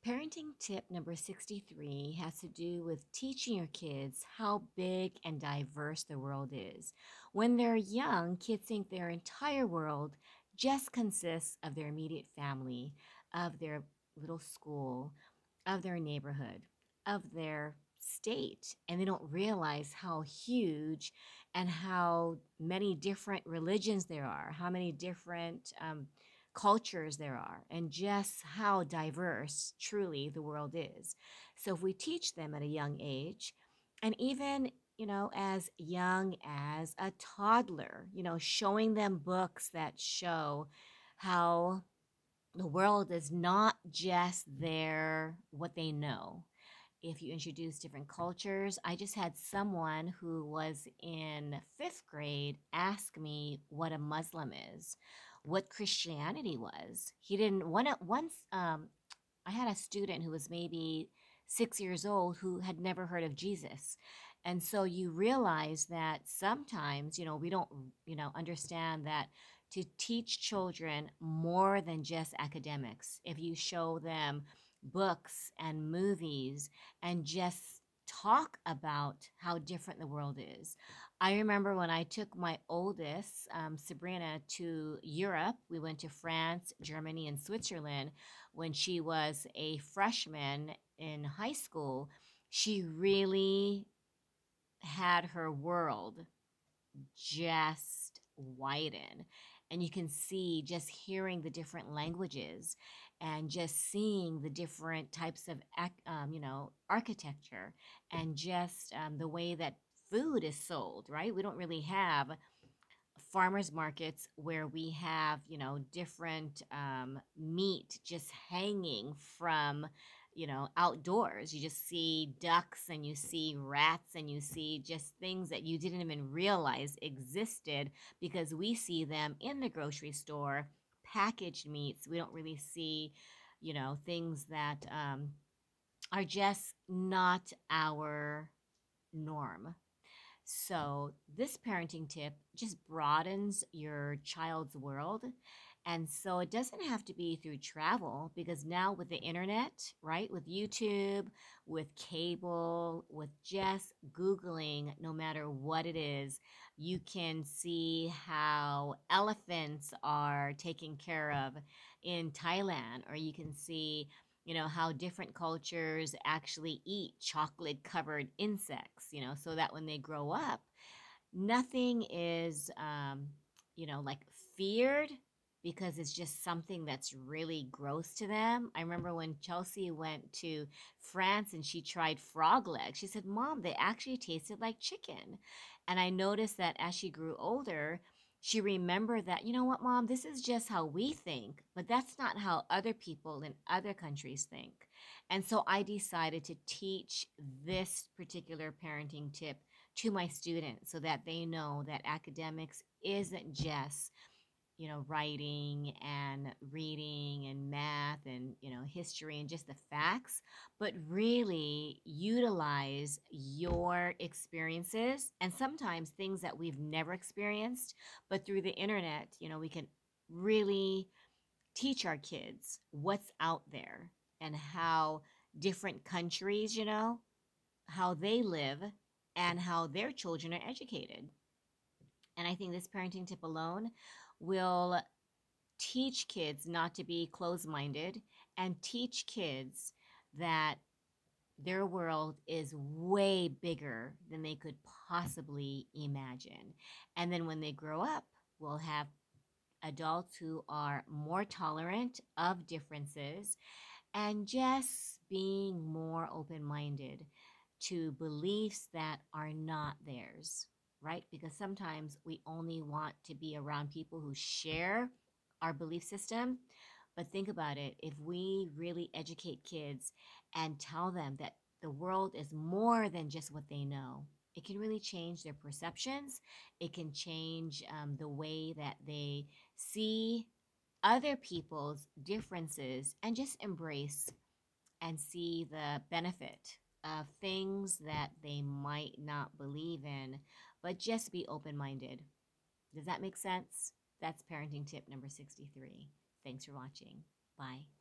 Parenting tip number 63 has to do with teaching your kids how big and diverse the world is. When they're young, kids think their entire world just consists of their immediate family, of their little school, of their neighborhood, of their state. And they don't realize how huge and how many different religions there are, how many different cultures there are, and just how diverse truly the world is. So if we teach them at a young age, and even as young as a toddler, showing them books that show how the world is not just what they know. If you introduce different cultures, I just had someone who was in fifth grade ask me what a Muslim is, what Christianity was. He didn't want to once. I had a student who was maybe 6 years old who had never heard of Jesus. And so you realize that sometimes, we don't, understand that to teach children more than just academics. If you show them books and movies and just talk about how different the world is. I remember when I took my oldest, Sabrina, to Europe. We went to France, Germany, and Switzerland when she was a freshman in high school. She really had her world just widen. And you can see just hearing the different languages and just seeing the different types of, architecture and just the way that food is sold, right? We don't really have farmers markets where we have different meat just hanging from outdoors. You just see ducks and you see rats and you see just things that you didn't even realize existed because we see them in the grocery store, packaged meats. We don't really see things that are just not our norm. So, this parenting tip just broadens your child's world. And so, it doesn't have to be through travel because now with the internet, right, with YouTube, with cable, with just Googling, no matter what it is, you can see how elephants are taken care of in Thailand, or you can see how different cultures actually eat chocolate covered insects, so that when they grow up, nothing is, like feared because it's just something that's really gross to them. I remember when Chelsea went to France and she tried frog legs. She said, Mom, they actually tasted like chicken. And I noticed that as she grew older, she remembered that, you know what, Mom, this is just how we think, but that's not how other people in other countries think. And so I decided to teach this particular parenting tip to my students so that they know that academics isn't just writing and reading and math and history and just the facts, but really utilize your experiences and sometimes things that we've never experienced, but through the internet, we can really teach our kids what's out there and how different countries, how they live and how their children are educated. And I think this parenting tip alone will teach kids not to be closed minded and teach kids that their world is way bigger than they could possibly imagine. And then when they grow up, we'll have adults who are more tolerant of differences and just being more open minded to beliefs that are not theirs, right? Because sometimes we only want to be around people who share our belief system. But think about it, if we really educate kids and tell them that the world is more than just what they know, it can really change their perceptions. It can change the way that they see other people's differences and just embrace and see the benefit of things that they might not believe in, but just be open minded. Does that make sense? That's parenting tip number 63. Thanks for watching. Bye.